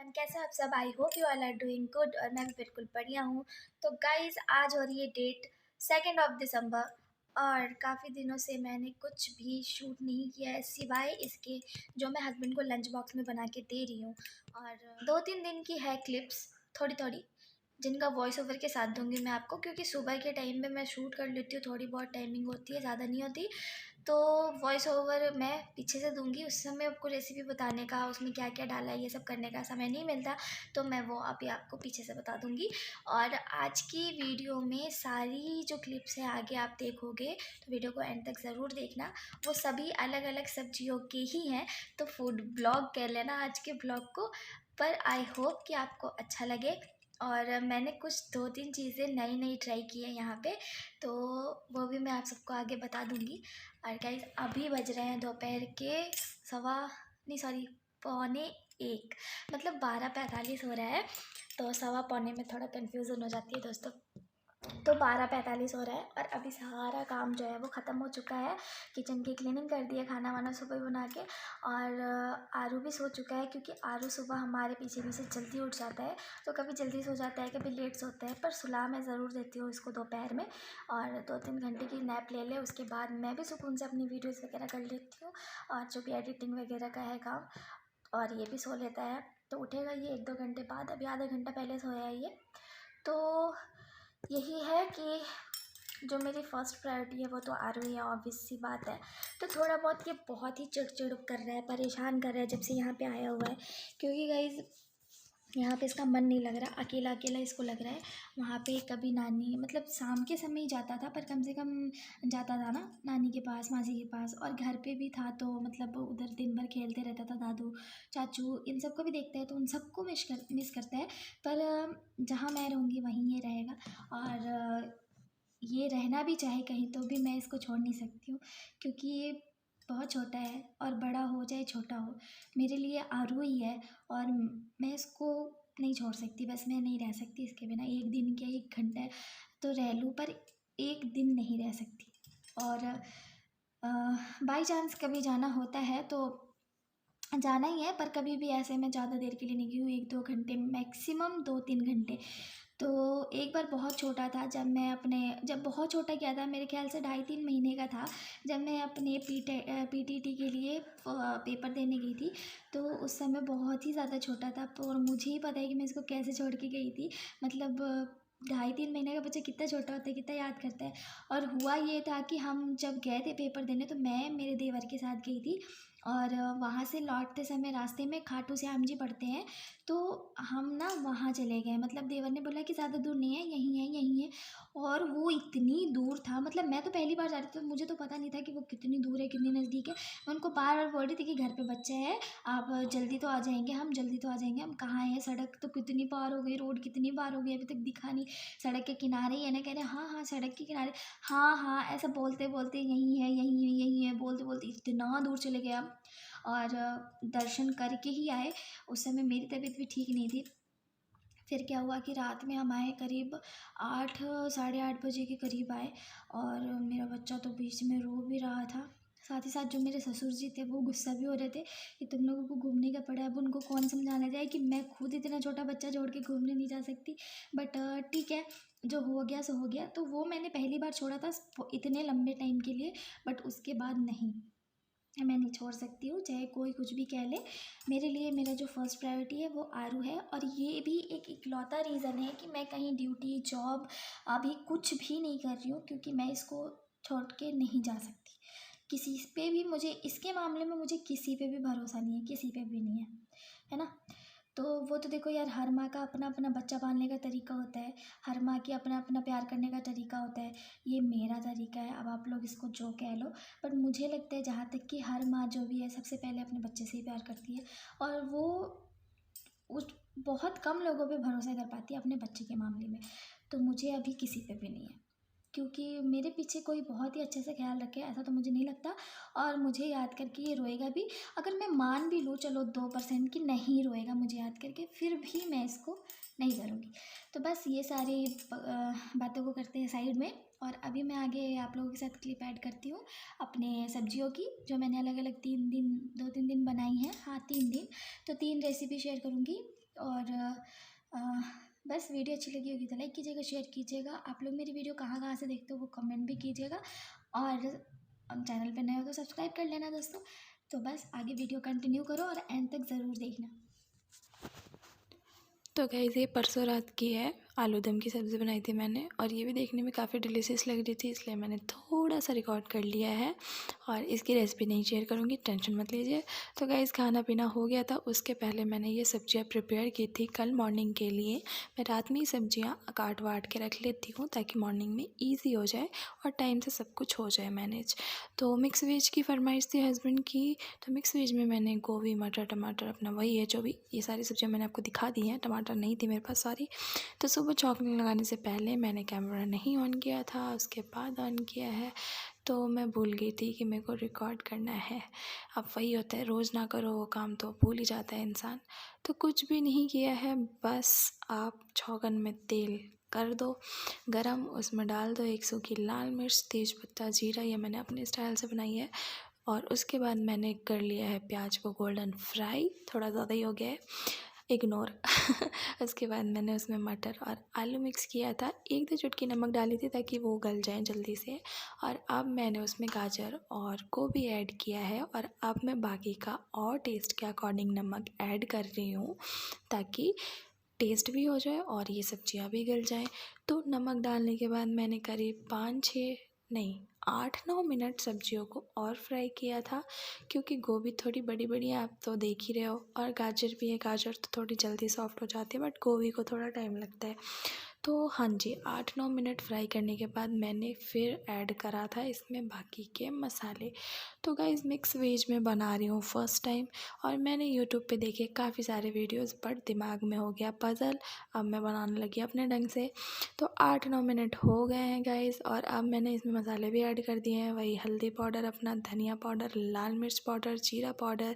Everyone, कैसे आप सब। I hope you all are doing good और मैं भी बिल्कुल बढ़िया हूँ। तो गाइज़, आज हो रही है डेट 2 दिसंबर और काफ़ी दिनों से मैंने कुछ भी शूट नहीं किया है सिवाय इसके जो मैं हस्बैंड को लंच बॉक्स में बना के दे रही हूँ। और 2-3 दिन की है क्लिप्स, थोड़ी थोड़ी, जिनका वॉइस ओवर के साथ दूंगी मैं आपको, क्योंकि सुबह के टाइम में मैं शूट कर लेती हूँ, थोड़ी बहुत टाइमिंग होती है, ज़्यादा नहीं होती। तो वॉइस ओवर मैं पीछे से दूंगी, उस समय आपको रेसिपी बताने का, उसमें क्या क्या डाला है, ये सब करने का समय नहीं मिलता, तो मैं वो अभी आपको पीछे से बता दूंगी। और आज की वीडियो में सारी जो क्लिप्स हैं आगे आप देखोगे, तो वीडियो को एंड तक ज़रूर देखना। वो सभी अलग अलग सब्जियों के ही हैं, तो फूड ब्लॉग कर लेना आज के ब्लॉग को। पर आई होप कि आपको अच्छा लगे। और मैंने कुछ 2-3 चीज़ें नई नई ट्राई की है यहाँ पे, तो वो भी मैं आप सबको आगे बता दूँगी। और गाइस, अभी बज रहे हैं दोपहर के सवा नहीं सॉरी 1:45, मतलब 12:45 हो रहा है। तो सवा पौने में थोड़ा कन्फ्यूज़न हो जाती है दोस्तों। तो 12:45 हो रहा है और अभी सारा काम जो है वो ख़त्म हो चुका है। किचन की क्लीनिंग कर दी है, खाना वाना सुबह बना के। और आरू भी सो चुका है, क्योंकि आरू सुबह हमारे पीछे पीछे जल्दी उठ जाता है। तो कभी जल्दी सो जाता है, कभी लेट सोता है, पर सुला मैं ज़रूर देती हूँ इसको दोपहर में। और 2-3 घंटे की नैप ले ले, उसके बाद मैं भी सुकून से अपनी वीडियोज़ वगैरह कर लेती हूँ, और जो भी एडिटिंग वगैरह का है काम, और ये भी सो लेता है। तो उठेगा ये 1-2 घंटे बाद, अभी आधा घंटा पहले सोया है ये। तो यही है कि जो मेरी फर्स्ट प्रायोरिटी है वो तो आरू ही है, ऑब्वियस सी बात है। तो थोड़ा बहुत ये बहुत ही चिड़चिड़ कर रहा है, परेशान कर रहा है जब से यहाँ पे आया हुआ है, क्योंकि गाइज़ यहाँ पे इसका मन नहीं लग रहा, अकेला अकेला इसको लग रहा है। वहाँ पे कभी नानी, मतलब शाम के समय ही जाता था, पर कम से कम जाता था ना नानी के पास, मासी के पास, और घर पे भी था, तो मतलब उधर दिन भर खेलते रहता था। दादू चाचू इन सबको भी देखता है, तो उन सबको मिस करता है। पर जहाँ मैं रहूँगी वहीं ये रहेगा, और ये रहना भी चाहे कहीं तो भी मैं इसको छोड़ नहीं सकती हूँ, क्योंकि ये बहुत छोटा है, और बड़ा हो चाहे छोटा हो, मेरे लिए आरू ही है। और मैं इसको नहीं छोड़ सकती, बस मैं नहीं रह सकती इसके बिना। एक दिन क्या, 1 घंटा तो रह लूँ, पर एक दिन नहीं रह सकती। और बाई चांस कभी जाना होता है तो जाना ही है, पर कभी भी ऐसे मैं ज़्यादा देर के लिए नहीं गई हूँ, 1-2 घंटे, मैक्सिमम 2-3 घंटे। तो एक बार बहुत छोटा था, जब बहुत छोटा क्या था, मेरे ख्याल से 2.5-3 महीने का था, जब मैं अपने पीटीटी के लिए पेपर देने गई थी। तो उस समय बहुत ही ज़्यादा छोटा था, और मुझे ही पता है कि मैं इसको कैसे छोड़ के गई थी। मतलब 2.5-3 महीने का बच्चा कितना छोटा होता है, कितना याद करता है। और हुआ ये था कि हम जब गए थे पेपर देने, तो मैं मेरे देवर के साथ गई थी, और वहाँ से लौटते समय रास्ते में खाटू श्याम जी पड़ते हैं, तो हम ना वहाँ चले गए। मतलब देवर ने बोला कि ज़्यादा दूर नहीं है, यहीं है यहीं है। और वो इतनी दूर था, मतलब मैं तो पहली बार जा रही थी, तो मुझे तो पता नहीं था कि वो कितनी दूर है, कितनी नज़दीक है। मैं उनको बार बार बोल रही थी कि घर पे बच्चा है, आप जल्दी तो आ जाएंगे, हम जल्दी तो आ जाएंगे, हम कहाँ हैं, सड़क तो कितनी पार हो गई, रोड कितनी पार हो गई, अभी तक दिखा नहीं, सड़क के किनारे ही है ना। कह रहे हाँ हाँ सड़क के किनारे, हाँ हाँ, ऐसा बोलते बोलते यहीं है यहीं है यहीं है बोलते बोलते इतना दूर चले गए हम। और दर्शन करके ही आए। उस समय मेरी तबीयत भी ठीक नहीं थी। फिर क्या हुआ कि रात में हम आए, करीब 8, साढ़े 8 बजे के करीब आए, और मेरा बच्चा तो बीच में रो भी रहा था। साथ ही साथ जो मेरे ससुर जी थे वो गुस्सा भी हो रहे थे कि तुम लोगों को घूमने का पड़ा। अब उनको कौन समझाने जाए कि मैं खुद इतना छोटा बच्चा छोड़ के घूमने नहीं जा सकती। बट ठीक है, जो हो गया सो हो गया। तो वो मैंने पहली बार छोड़ा था इतने लंबे टाइम के लिए, बट उसके बाद नहीं, मैं नहीं छोड़ सकती हूँ, चाहे कोई कुछ भी कह ले। मेरे लिए मेरा जो फर्स्ट प्रायोरिटी है वो आरू है, और ये भी एक इकलौता रीज़न है कि मैं कहीं ड्यूटी जॉब अभी कुछ भी नहीं कर रही हूँ, क्योंकि मैं इसको छोड़ के नहीं जा सकती किसी पे भी। मुझे इसके मामले में मुझे किसी पे भी भरोसा नहीं है, किसी पे भी नहीं है ना। तो वो तो देखो यार, हर माँ का अपना अपना बच्चा पालने का तरीका होता है, हर माँ की अपना अपना प्यार करने का तरीका होता है। ये मेरा तरीका है, अब आप लोग इसको जो कह लो, बट मुझे लगता है जहाँ तक कि हर माँ जो भी है सबसे पहले अपने बच्चे से ही प्यार करती है, और वो उस बहुत कम लोगों पे भरोसा कर पाती है अपने बच्चे के मामले में। तो मुझे अभी किसी पे भी नहीं है, क्योंकि मेरे पीछे कोई बहुत ही अच्छे से ख्याल रखे ऐसा तो मुझे नहीं लगता। और मुझे याद करके ये रोएगा भी, अगर मैं मान भी लूँ चलो 2% कि नहीं रोएगा मुझे याद करके, फिर भी मैं इसको नहीं करूँगी। तो बस ये सारी बातों को करते हैं साइड में, और अभी मैं आगे आप लोगों के साथ क्लिप ऐड करती हूँ अपने सब्जियों की, जो मैंने अलग अलग 3 दिन 2-3 दिन बनाई हैं। हाँ, 3 दिन, तो 3 रेसिपी शेयर करूँगी। और अ, बस वीडियो अच्छी लगी होगी तो लाइक कीजिएगा, शेयर कीजिएगा। आप लोग मेरी वीडियो कहाँ कहाँ से देखते हो वो कमेंट भी कीजिएगा, और चैनल पे नए हो तो सब्सक्राइब कर लेना दोस्तों। तो बस आगे वीडियो कंटिन्यू करो और एंड तक ज़रूर देखना। तो गाइस ये परसों रात की है, आलू दम की सब्ज़ी बनाई थी मैंने, और ये भी देखने में काफ़ी डिलीशियस लग रही थी, इसलिए मैंने थोड़ा सा रिकॉर्ड कर लिया है। और इसकी रेसिपी नहीं शेयर करूँगी, टेंशन मत लीजिए। तो गाइस खाना पीना हो गया था, उसके पहले मैंने ये सब्जियां प्रिपेयर की थी कल मॉर्निंग के लिए। मैं रात में ही सब्जियां काट वाट के रख लेती हूँ ताकि मॉर्निंग में ईजी हो जाए और टाइम से सब कुछ हो जाए मैनेज। तो मिक्स वेज की फरमाइश थी हस्बैंड की, तो मिक्स वेज में मैंने गोभी, मटर, टमाटर, अपना वही है जो भी ये सारी सब्जियां मैंने आपको दिखा दी हैं। टमाटर नहीं थी मेरे पास सॉरी। तो सुबह चौंकने लगाने से पहले मैंने कैमरा नहीं ऑन किया था, उसके बाद ऑन किया है। तो मैं भूल गई थी कि मेरे को रिकॉर्ड करना है। अब वही होता है, रोज़ ना करो वो काम तो भूल ही जाता है इंसान। तो कुछ भी नहीं किया है, बस आप छौंकन में तेल कर दो गरम, उसमें डाल दो एक सूखी लाल मिर्च, तेज पत्ता, जीरा, ये मैंने अपने स्टाइल से बनाई है। और उसके बाद मैंने कर लिया है प्याज को गोल्डन फ्राई, थोड़ा ज़्यादा ही हो गया है, इग्नोर। उसके बाद मैंने उसमें मटर और आलू मिक्स किया था, एक दो चुटकी नमक डाली थी ताकि वो गल जाएं जल्दी से। और अब मैंने उसमें गाजर और गोभी ऐड किया है, और अब मैं बाकी का और टेस्ट के अकॉर्डिंग नमक ऐड कर रही हूँ ताकि टेस्ट भी हो जाए और ये सब्जियां भी गल जाएं। तो नमक डालने के बाद मैंने करीब 5-6 नहीं 8-9 मिनट सब्जियों को और फ्राई किया था, क्योंकि गोभी थोड़ी बड़ी बड़ी है, आप तो देख ही रहे हो, और गाजर भी है, गाजर तो थोड़ी जल्दी सॉफ्ट हो जाती है बट गोभी को थोड़ा टाइम लगता है। तो हाँ जी, 8-9 मिनट फ्राई करने के बाद मैंने फिर ऐड करा था इसमें बाकी के मसाले। तो गाइस मिक्स वेज में बना रही हूँ फ़र्स्ट टाइम, और मैंने यूट्यूब पे देखे काफ़ी सारे वीडियोस बट दिमाग में हो गया पज़ल। अब मैं बनाने लगी अपने ढंग से। तो 8-9 मिनट हो गए हैं गाइस, और अब मैंने इसमें मसाले भी ऐड कर दिए हैं, वही हल्दी पाउडर, अपना धनिया पाउडर, लाल मिर्च पाउडर, जीरा पाउडर,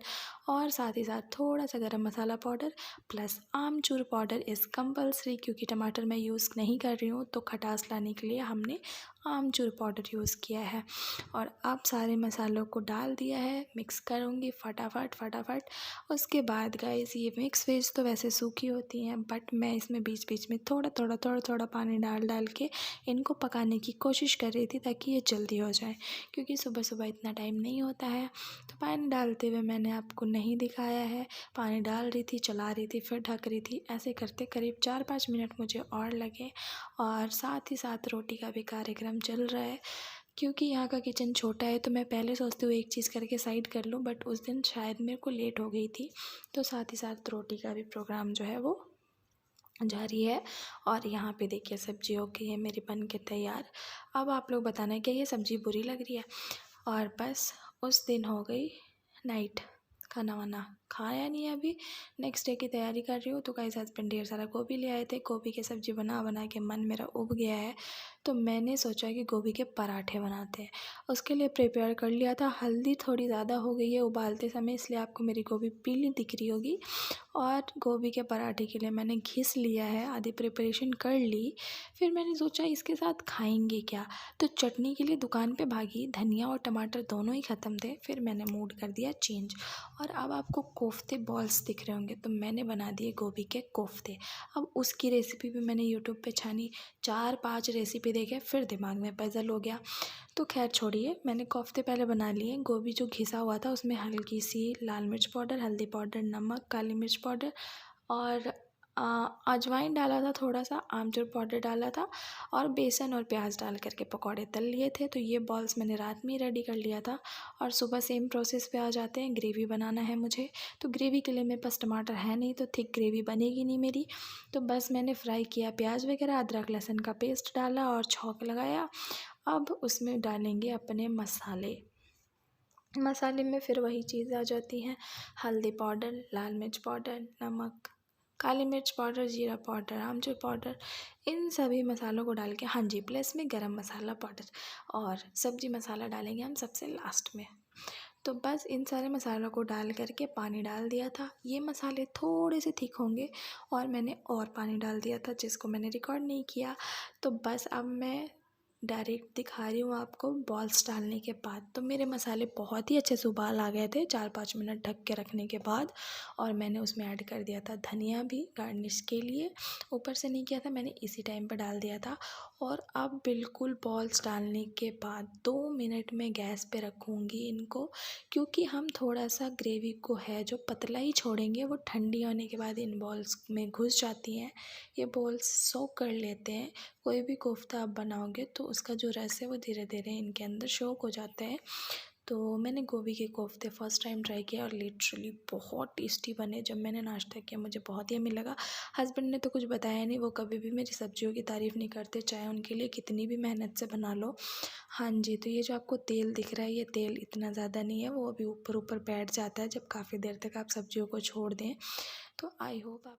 और साथ ही साथ थोड़ा सा garam masala powder plus amchur powder is compulsory, क्योंकि टमाटर मैं यूज़ नहीं कर रही हूँ तो खटास लाने के लिए हमने आमचूर पाउडर यूज़ किया है। और अब सारे मसालों को डाल दिया है, मिक्स करूँगी फटाफट फटाफट। उसके बाद गाइस ये मिक्स वेज तो वैसे सूखी होती हैं, बट मैं इसमें बीच बीच में थोड़ा पानी डाल डाल के इनको पकाने की कोशिश कर रही थी ताकि ये जल्दी हो जाए, क्योंकि सुबह सुबह इतना टाइम नहीं होता है। तो पानी डालते हुए मैंने आपको नहीं दिखाया है, पानी डाल रही थी, चला रही थी, फिर ढक रही थी, ऐसे करते करीब 4-5 मिनट मुझे और लगे। और साथ ही साथ रोटी का भी कार्यक्रम चल रहा है, क्योंकि यहाँ का किचन छोटा है तो मैं पहले सोचती हूँ एक चीज़ करके साइड कर लूँ, बट उस दिन शायद मेरे को लेट हो गई थी, तो साथ ही साथ रोटी का भी प्रोग्राम जो है वो जारी है। और यहाँ पे देखिए सब्जी हो गई है मेरी बन के तैयार। अब आप लोग बताना है कि ये सब्ज़ी बुरी लग रही है। और बस उस दिन हो गई नाइट, खाना वाना खाया नहीं है अभी, नेक्स्ट डे की तैयारी कर रही हूँ। तो गाइस हस्बैंड ढेर सारा गोभी ले आए थे, गोभी की सब्ज़ी बना बना के मन मेरा उब गया है, तो मैंने सोचा कि गोभी के पराठे बनाते हैं। उसके लिए प्रिपेयर कर लिया था, हल्दी थोड़ी ज़्यादा हो गई है उबालते समय, इसलिए आपको मेरी गोभी पीली दिख रही होगी। और गोभी के पराठे के लिए मैंने घिस लिया है, आधी प्रिपरेशन कर ली। फिर मैंने सोचा इसके साथ खाएंगे क्या, तो चटनी के लिए दुकान पे भागी, धनिया और टमाटर दोनों ही ख़त्म थे। फिर मैंने मूड कर दिया चेंज, और अब आपको कोफ्ते बॉल्स दिख रहे होंगे, तो मैंने बना दिए गोभी के कोफ्ते। अब उसकी रेसिपी भी मैंने यूट्यूब पे छानी, 4-5 रेसिपी देखे, फिर दिमाग में पज़ल हो गया। तो खैर छोड़िए, मैंने कोफ्ते पहले बना लिए। गोभी जो घिसा हुआ था उसमें हल्की सी लाल मिर्च पाउडर, हल्दी पाउडर, नमक, काली मिर्च पाउडर और अजवाइन डाला था, थोड़ा सा आमचूर पाउडर डाला था, और बेसन और प्याज डाल करके पकौड़े तल लिए थे। तो ये बॉल्स मैंने रात में ही रेडी कर लिया था, और सुबह सेम प्रोसेस पे आ जाते हैं। ग्रेवी बनाना है मुझे, तो ग्रेवी के लिए मेरे पास टमाटर है नहीं, तो थिक ग्रेवी बनेगी नहीं मेरी। तो बस मैंने फ्राई किया प्याज वगैरह, अदरक लहसुन का पेस्ट डाला और छौंक लगाया। अब उसमें डालेंगे अपने मसाले। मसाले में फिर वही चीज़ आ जाती हैं, हल्दी पाउडर, लाल मिर्च पाउडर, नमक, काली मिर्च पाउडर, जीरा पाउडर, आमचूर पाउडर, इन सभी मसालों को डाल के, हाँ जी, प्लस में गरम मसाला पाउडर, और सब्ज़ी मसाला डालेंगे हम सबसे लास्ट में। तो बस इन सारे मसालों को डाल करके पानी डाल दिया था। ये मसाले थोड़े से थिक होंगे, और मैंने और पानी डाल दिया था जिसको मैंने रिकॉर्ड नहीं किया। तो बस अब मैं डायरेक्ट दिखा रही हूँ आपको बॉल्स डालने के बाद। तो मेरे मसाले बहुत ही अच्छे से उबाल आ गए थे 4-5 मिनट ढक के रखने के बाद, और मैंने उसमें ऐड कर दिया था धनिया भी गार्निश के लिए। ऊपर से नहीं किया था मैंने, इसी टाइम पर डाल दिया था। और अब बिल्कुल बॉल्स डालने के बाद 2 मिनट में गैस पे रखूँगी इनको, क्योंकि हम थोड़ा सा ग्रेवी को है जो पतला ही छोड़ेंगे, वो ठंडी होने के बाद इन बॉल्स में घुस जाती हैं। ये बॉल्स सोक कर लेते हैं। कोई भी कोफ्ता आप बनाओगे तो उसका जो रस है वो धीरे धीरे इनके अंदर सोक हो जाता है। तो मैंने गोभी के कोफ्ते फ़र्स्ट टाइम ट्राई किया और लिटरली बहुत टेस्टी बने। जब मैंने नाश्ता किया मुझे बहुत ही यम्मी लगा। हस्बैंड ने तो कुछ बताया नहीं, वो कभी भी मेरी सब्जियों की तारीफ़ नहीं करते, चाहे उनके लिए कितनी भी मेहनत से बना लो। हाँ जी, तो ये जो आपको तेल दिख रहा है, ये तेल इतना ज़्यादा नहीं है, वो अभी ऊपर ऊपर बैठ जाता है जब काफ़ी देर तक आप सब्जियों को छोड़ दें। तो आई होप आप